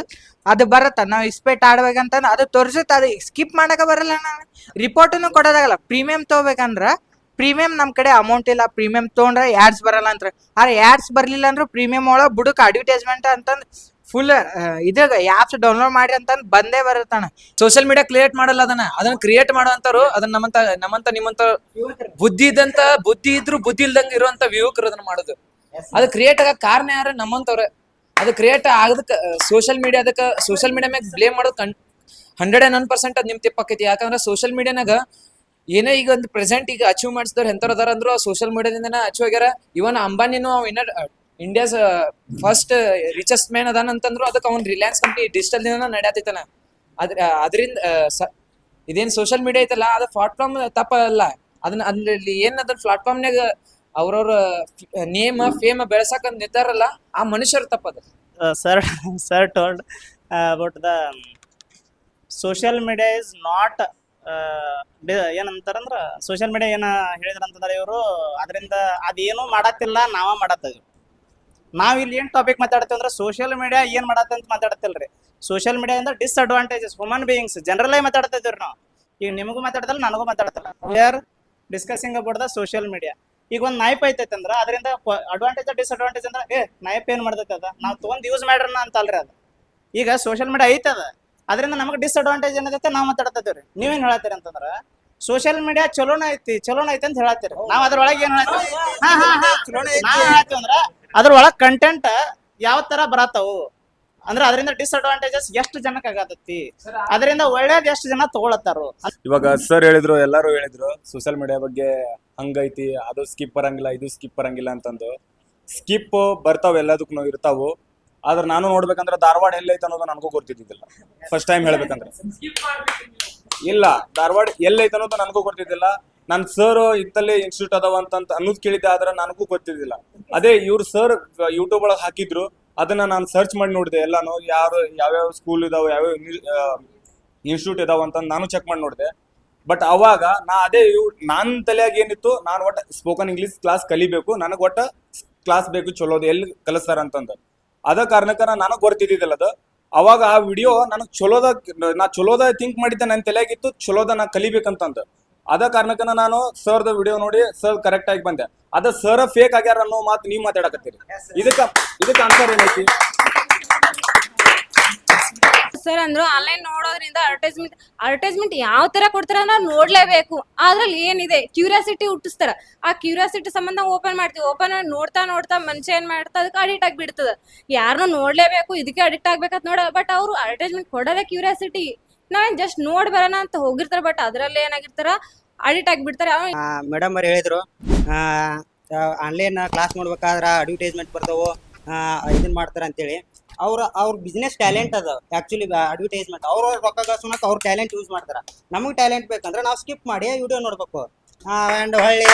ಅದು ಬರುತ್ತೆ. ನಾವು ಇಸ್ಪೇಟ್ ಆಡ್ಬೇಕಂತ ಅದು ತೋರಿಸುತ್ತೆ. ಅದು ಸ್ಕಿಪ್ ಮಾಡಕ್ಕೆ ಬರಲ್ಲ. ನಾನು ರಿಪೋರ್ಟನ್ನು ಕೊಡೋದಾಗಲ್ಲ. ಪ್ರೀಮಿಯಂ ತೊಗೋಬೇಕಂದ್ರೆ ಪ್ರೀಮಿಯಂ ನಮ್ಮ ಕಡೆ ಅಮೌಂಟ್ ಇಲ್ಲ. ಪ್ರೀಮಿಯಂ ತೊಗೊಂಡ್ರೆ ಆ್ಯಡ್ಸ್ ಬರಲ್ಲ ಅಂತ. ಆದ್ರೆ ಆ್ಯಡ್ಸ್ ಬರಲಿಲ್ಲ ಅಂದ್ರೆ ಪ್ರೀಮಿಯಂ ಒಳಗೆ ಬುಡಕ್ಕೆ ಅಡ್ವರ್ಟೈಸ್ಮೆಂಟ್ ಅಂತಂದು ಫುಲ್ ಇದಾಗ ಆ್ಯಪ್ಸ್ ಡೌನ್ಲೋಡ್ ಮಾಡಿ ಅಂತಂದು ಬಂದೇ ಬರುತ್ತಣ್ಣ. ಸೋಷಿಯಲ್ ಮೀಡಿಯಾ ಕ್ರಿಯೇಟ್ ಮಾಡಲ್ಲ, ಅದನ್ನ ಕ್ರಿಯೇಟ್ ಮಾಡುವಂತವ್ರು, ಅದನ್ನ ನಮ್ಮಂತ ನಿಮ್ಮಂತ ಬುದ್ಧಿ ಇದ್ರು ಬುದ್ಧಿ ಇಲ್ದಂಗೆ ಇರುವಂತ ಯುವಕರು ಅದನ್ನ ಮಾಡೋದು. ಅದು ಕ್ರಿಯೇಟ್ ಆಗ ಕಾರಣ ಯಾರು? ನಮ್ಮಂತವ್ರೆ. ಅದು ಕ್ರಿಯೇಟ್ ಆಗೋದಕ್ಕೆ ಸೋಷಿಯಲ್ ಮೀಡಿಯಾ ಮ್ಯಾಗ ಬ್ಲೇಮ್ ಮಾಡೋದು 101% ಅದು ನಿಮ್ ತಿಪ್ಪಾಕೈತಿ. ಯಾಕಂದ್ರೆ ಸೋಷಿಯಲ್ ಮೀಡಿಯಾನಾಗ ಏನೇ ಈಗ ಒಂದು ಪ್ರೆಸೆಂಟ್ ಈಗ ಅಚೀವ್ ಮಾಡಿಸಿದವ್ರು ಎಂಥವ್ರು ಅದಾರ ಅಂದ್ರು ಸೋಷಿಯಲ್ ಮೀಡಿಯಾದಿಂದ ಅಚೀವ್ ಆಗ್ಯಾರ. ಇವನ್ ಅಂಬಾನಿನೂ ಇಂಡಿಯಾಸ್ ಫಸ್ಟ್ ರಿಚೆಸ್ಟ್ ಮ್ಯಾನ್ ಅದಾನ ಅಂತಂದ್ರು ಅದಕ್ಕೆ ಅವ್ನು ರಿಲಯನ್ಸ್ ಕಂಪ್ನಿ ಡಿಜಿಟಲ್ ದಿನ ನಡೆಯತೈತನ. ಅದರಿಂದ ಇದೇನ್ ಸೋಷಿಯಲ್ ಮೀಡಿಯಾ ಐತಲ್ಲ ಅದು ಪ್ಲಾಟ್ಫಾರ್ಮ್ ತಪ್ಪಲ್ಲ. ಅದ್ರಲ್ಲಿ ಏನ್ ಅದ್ರ ಪ್ಲಾಟ್ಫಾರ್ಮ್ನಾಗ ಅವ್ರವ್ರ ನೇಮ್ ಫೇಮ್ ಬೆಳೆಸಕ ನಿಂತಾರಲ್ಲ ಆ ಮನುಷ್ಯರು ತಪ್ಪದ. Sir told about the social media is not ಏನಂತಾರಂದ್ರ ಸೋಷಿಯಲ್ ಮೀಡಿಯಾ ಏನ ಹೇಳಿದ್ರ ಅಂತಂದ್ರೆ ಇವರು ಅದರಿಂದ ಅದೇನು ಮಾಡತ್ತಿಲ್ಲ, ನಾವ ಮಾಡತ್ತೀವಿ. ನಾವ್ ಇಲ್ಲಿ ಏನ್ ಟಾಪಿಕ್ ಮಾತಾಡ್ತೀವಿ ಅಂದ್ರೆ ಸೋಷಿಯಲ್ ಮೀಡಿಯಾ ಏನ್ ಮಾಡತ್ತೆ ಅಂತ ಮಾತಾಡ್ತಿಲ್ರಿ. ಸೋಷಿಯಲ್ ಮೀಡಿಯಾದಿಂದ ಡಿಸ್ಅಡ್ವಾಂಟೇಜಸ್ ಹ್ಯೂಮನ್ ಬೀಯಿಂಗ್ಸ್ ಜನರಲ್ ಆಗಿ ಮಾತಾಡ್ತಿದ್ವಿ ನಾವು. ಈಗ ನಿಮಗೂ ಮಾತಾಡ್ತಲ್ಲ, ನನಗೂ ಮಾತಾಡ್ತಲ್ಲ. We are discussing about the social media. ಈಗ ಒಂದು ನೈಪ್ ಐತೈತೆ ಅಂದ್ರೆ ಅದರಿಂದ ಅಡ್ವಾಂಟೇಜ್ ಡಿಸ್ಅಡ್ವಾಂಟೇಜ್ ಅಂದ್ರೆ ನೈಪ್ ಏನ್ ಮಾಡ್ತೈತೆ ಅದ ನಾವು ತೊಗೊಂಡ್ ಯೂಸ್ ಮಾಡ್ರನ್ನ ಅಂತಲ್ರಿ. ಅದು ಈಗ ಸೋಷಿಯಲ್ ಮೀಡಿಯಾ ಐತದ, ಅದರಿಂದ ನಮಗೆ ಡಿಸ್ಅಡ್ವಾಂಟೇಜ್ ಏನೈತೆ ನಾವು ಮಾತಾಡ್ತಿದ್ದೀವಿ. ನೀವೇನ್ ಹೇಳತ್ತೀರಿ ಅಂತಂದ್ರ ಸೋಷಿಯಲ್ ಮೀಡಿಯಾ ಚಲೋನ ಐತಿ ಅಂತ ಹೇಳತ್ತೀರಿ. ನಾವ್ ಅದ್ರೊಳಗೆ ಏನ್ ಹೇಳ್ತೀವಿ ಅಂದ್ರ ಅದ್ರೊಳಗೆ ಕಂಟೆಂಟ್ ಯಾವ ತರ ಬರತ್ತಾವು ಅಂದ್ರೆ ಅದರಿಂದ ಡಿಸ್ಅಡ್ವಾಂಟೇಜಸ್ ಎಷ್ಟು ಜನಕ್ಕೆ ಆಗತೈತಿ, ಅದರಿಂದ ಒಳ್ಳೇದ್ ಎಷ್ಟು ಜನ ತಗೊಳತ್ತಾರು. ಇವಾಗ ಸರ್ ಹೇಳಿದ್ರು, ಎಲ್ಲಾರು ಹೇಳಿದ್ರು ಸೋಷಿಯಲ್ ಮೀಡಿಯಾ ಬಗ್ಗೆ ಹಂಗೈತಿ, ಅದು ಸ್ಕಿಪ್ ಬರಂಗಿಲ್ಲ, ಇದು ಸ್ಕಿಪ್ ಬರಂಗಿಲ್ಲ ಅಂತಂದು. ಸ್ಕಿಪ್ ಬರ್ತಾವ, ಎಲ್ಲದಕ್ಕೂ ಇರ್ತಾವು. ಆದ್ರೆ ನಾನು ನೋಡ್ಬೇಕಂದ್ರೆ ಧಾರವಾಡ ಎಲ್ಲೈತೆ ಅನ್ನೋದು ನನಗೂ ಗೊತ್ತಿದ್ದಿಲ್ಲ. ಫಸ್ಟ್ ಟೈಮ್ ಹೇಳ್ಬೇಕಂದ್ರೆ ಇಲ್ಲ, ಧಾರವಾಡ ಎಲ್ಲೈತೆ ಅನ್ನೋದು ನನಗೂ ಗೊತ್ತಿದ್ದಿಲ್ಲ. ನನ್ನ ಸರ್ ಇಂತಲ್ಲಿ ಇನ್ಸ್ಟಿಟ್ಯೂಟ್ ಅದಾವ ಅಂತ ಅನ್ನೋದು ಕೇಳಿದ್ದೆ, ಆದ್ರೆ ನನಗೂ ಗೊತ್ತಿದ್ದಿಲ್ಲ. ಅದೇ ಇವ್ರು ಸರ್ ಯೂಟ್ಯೂಬ್ ಒಳಗೆ ಹಾಕಿದ್ರು, ಅದನ್ನ ನಾನು ಸರ್ಚ್ ಮಾಡಿ ನೋಡಿದೆ. ಎಲ್ಲಾನು ಯಾವ್ಯಾವ ಸ್ಕೂಲ್ ಇದಾವ, ಯಾವ್ಯಾವ ಇನ್ಸ್ಟಿಟ್ಯೂಟ್ ಇದಾವ ಅಂತ ನಾನು ಚೆಕ್ ಮಾಡಿ ನೋಡಿದೆ. ಬಟ್ ಅವಾಗ ನನ್ನ ತಲೆಯಾಗ ಏನಿತ್ತು, ನಾನು ಒಟ್ಟು ಸ್ಪೋಕನ್ ಇಂಗ್ಲೀಷ್ ಕ್ಲಾಸ್ ಕಲಿಬೇಕು, ನನಗೆ ಒಟ್ಟು ಕ್ಲಾಸ್ ಬೇಕು ಚಲೋದು, ಎಲ್ಲಿ ಕಲಿಸ್ತಾರ ಅಂತಂದು. ಅದ ಕಾರಣಕ್ಕ ನನಗೆ ಗೊತ್ತಿದ್ದಿಲ್ಲ ಅದು. ಅವಾಗ ಆ ವಿಡಿಯೋ ನನಗೆ ಚಲೋದ ಥಿಂಕ್ ಮಾಡಿದ್ದೆ, ನನ್ನ ತಲೆಯಾಗಿತ್ತು ಚಲೋದ ನಾ ಕಲಿಬೇಕಂತಂದು. ಅದ ಕಾರಣಕ್ಕ ನಾನು ಸರ್ದ ವಿಡಿಯೋ ನೋಡಿ ಸರ್ ಕರೆಕ್ಟ್ ಆಗಿ ಬಂದೆ. ಅದ ಸರ್ ಫೇಕ್ ಆಗ್ಯಾರ ಅನ್ನೋ ಮಾತು ನೀವು ಮಾತಾಡಕತ್ತೀರಿ. ಇದಕ್ಕೆ ಆನ್ಸರ್ ಏನೈತಿ ಸರ್? ಅಂದ್ರು ಆನ್ಲೈನ್ ನೋಡೋದ್ರಿಂದ ಅಡ್ವರ್ಟೈಸ್ಮೆಂಟ್ ಯಾವ ತರ ಕೊಡ್ತಾರ ನಾವು ನೋಡ್ಲೇಬೇಕು. ಅದ್ರಲ್ಲಿ ಏನಿದೆ ಕ್ಯೂರಿಯಾಸಿಟಿ ಹುಟ್ಟಿಸ್ತಾರ. ಆ ಕ್ಯೂರಿಯಾಸಿಟಿ ಸಂಬಂಧ ಓಪನ್ ಮಾಡ್ತೀವಿ. ಓಪನ್ ಮಾಡಿ ನೋಡ್ತಾ ಮನುಷ್ಯ ಏನ್ ಮಾಡ್ತಾ ಅದಕ್ಕೆ ಅಡಿಕ್ಟ್ ಆಗಿಬಿಡ್ತದ. ಯಾರನ್ನೂ ನೋಡ್ಲೇಬೇಕು, ಇದಕ್ಕೆ ಅಡಿಕ್ಟ್ ಆಗ್ಬೇಕಂತ ನೋಡ. ಬಟ್ ಅವ್ರು ಅಡ್ವರ್ಟೈಸ್ಮೆಂಟ್ ಕೊಡೋದೇ ಕ್ಯೂರಿಯಾಸಿಟಿ. ನಾವೇನ್ ಜಸ್ಟ್ ನೋಡ್ ಬರೋಣ ಅಂತ ಹೋಗಿರ್ತಾರ, ಬಟ್ ಅದ್ರಲ್ಲಿ ಏನಾಗಿರ್ತಾರ ಅಡಿಕ್ಟ್ ಆಗಿಬಿಡ್ತಾರೆ. ಮೇಡಮ್ ಅವ್ರು ಹೇಳಿದ್ರು ಆನ್ಲೈನ್ ಕ್ಲಾಸ್ ನೋಡ್ಬೇಕಾದ್ರೆ ಅಡ್ವರ್ಟೈಸ್ಮೆಂಟ್ ಬರ್ತಾವು, ಇದನ್ನ ಮಾಡ್ತಾರೆ ಅಂತೇಳಿ. ಅವ್ರ ಬಿಸ್ನೆಸ್ ಟ್ಯಾಲೆಂಟ್ ಅದ ಆಕ್ಚುಲಿ ಅಡ್ವರ್ಟೈಸ್ಮೆಂಟ್. ಅವ್ರ ರೊಕ್ಕ ಗಾಸೋಣಕ್ಕೆ ಅವ್ರ ಟ್ಯಾಲೆಂಟ್ ಯೂಸ್ ಮಾಡ್ತಾರೆ. ನಮಗೆ ಟ್ಯಾಲೆಂಟ್ ಬೇಕಂದ್ರೆ ನಾವು ಸ್ಕಿಪ್ ಮಾಡಿ ವಿಡಿಯೋ ನೋಡ್ಬೇಕು. ಆ್ಯಂಡ್ ಹೊಳ್ಳಿ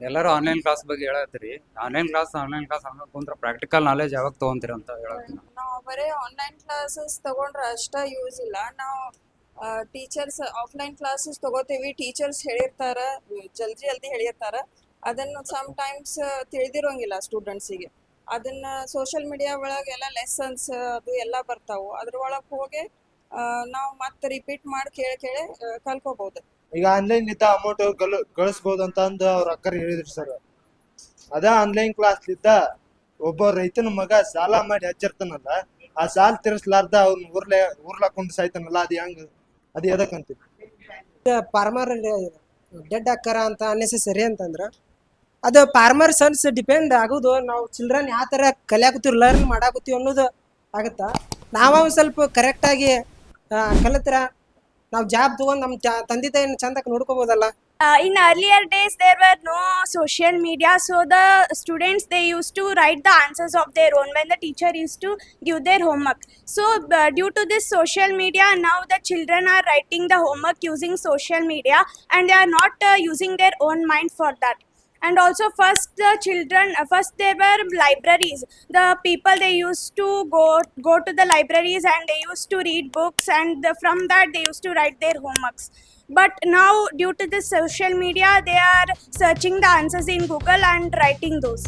ಎಲ್ಲರೂ ಆನ್ಲೈನ್ ಕ್ಲಾಸ್ ಬಗ್ಗೆ ಹೇಳತ್ತೀರಿ. ಆನ್ಲೈನ್ ಕ್ಲಾಸ್ ಅನ್ನೋದು ಕುಂತ್ರ ಪ್ರಾಕ್ಟಿಕಲ್ ನಾಲೆಜ್ ಯಾವಾಗ ತೊಗೊಂತೀರಿ ಅಂತ ಹೇಳತ್ತೀನಿ. ನಾವು ಬರೀ ಆನ್ಲೈನ್ ಕ್ಲಾಸಸ್ ತಗೊಂಡ್ರೆ ಅಷ್ಟ ಯೂಸ್ ಇಲ್ಲ. ನಾವು ಟೀಚರ್ಸ್ ಆಫ್ಲೈನ್ ಕ್ಲಾಸಸ್ ತಗೋತೀವಿ. ಟೀಚರ್ಸ್ ಹೇಳಿರ್ತಾರ, ಜಲ್ದಿ ಹೇಳಿರ್ತಾರ. ಅದನ್ನು ಸಮ್ ಟೈಮ್ಸ್ ತಿಳಿದಿರೋಂಗಿಲ್ಲ ಸ್ಟೂಡೆಂಟ್ಸಿಗೆ. ಅದನ್ನ ಸೋಷಿಯಲ್ ಮೀಡಿಯಾ ಒಳಗೆ ಎಲ್ಲ ಲೆಸನ್ಸ್ ಅದು ಎಲ್ಲ ಬರ್ತಾವು. ಅದ್ರೊಳಗೆ ಹೋಗಿ ನಾವು ಮತ್ತೆ ರಿಪೀಟ್ ಮಾಡಿ ಕೇಳಿ ಕಲ್ಕೋಬಹುದು. ಈಗ ಆನ್ಲೈನ್ ಇದ್ದ ಅಮೌಂಟ್ ಗಳಿಸ್ಬೋದು ಅಂತ ಅಂದು ಅವ್ರ ಅಕ್ಕರ್ ಹೇಳಿದ್ರು ಸರ್. ಅದ ಆನ್ಲೈನ್ ಕ್ಲಾಸ್ ಇದ್ದ ಒಬ್ಬ ರೈತನ ಮಗ ಸಾಲ ಮಾಡಿ ಹಚ್ಚಿರ್ತಾನಲ್ಲ, ಆ ಸಾಲ ತೀರಿಸ್ಲಾರ್ದ ಅವ್ನ ಊರ್ಲಾಕೊಂಡು ಸಾಯ್ತಾನಲ್ಲ, ಅದು ಎದಕ್ಕಂತೀವಿ? ಫಾರ್ಮರ್ ಡೆಡ್ ಅಕ್ಕರ ಅಂತ ಅನ್ನೆಸೆಸರಿ ಅಂತಂದ್ರ ಅದು ಫಾರ್ಮರ್ ಸನ್ಸ್ ಡಿಪೆಂಡ್ ಆಗೋದು. ನಾವು ಚಿಲ್ಡ್ರನ್ ಯಾವ ಥರ ಕಲಿಯಾಕತ್ತೀವಿ, ಲರ್ನ್ ಮಾಡಾಕತ್ತೀವಿ ಅನ್ನೋದು ಆಗುತ್ತಾ. ನಾವು ಒಂದು ಸ್ವಲ್ಪ ಕರೆಕ್ಟಾಗಿ ಕಲಿತ್ರ ನಾವು ಜಾಬ್ ತಗೊಂಡು ನಮ್ಮ ತಂದೆ ತಾಯಿನ ಚಂದಕ್ಕೆ ನೋಡ್ಕೋಬೋದಲ್ಲ. In earlier days there were no social media, so the students they used to write the answers of their own when the teacher used to give their homework. So due to this social media, now the children are writing the homework using social media and they are not using their own mind for that. And also first there were libraries. The people they used to go to the libraries and they used to read books, and from that they used to write their homeworks. But now due to this social media, they are searching the answers in Google and writing those.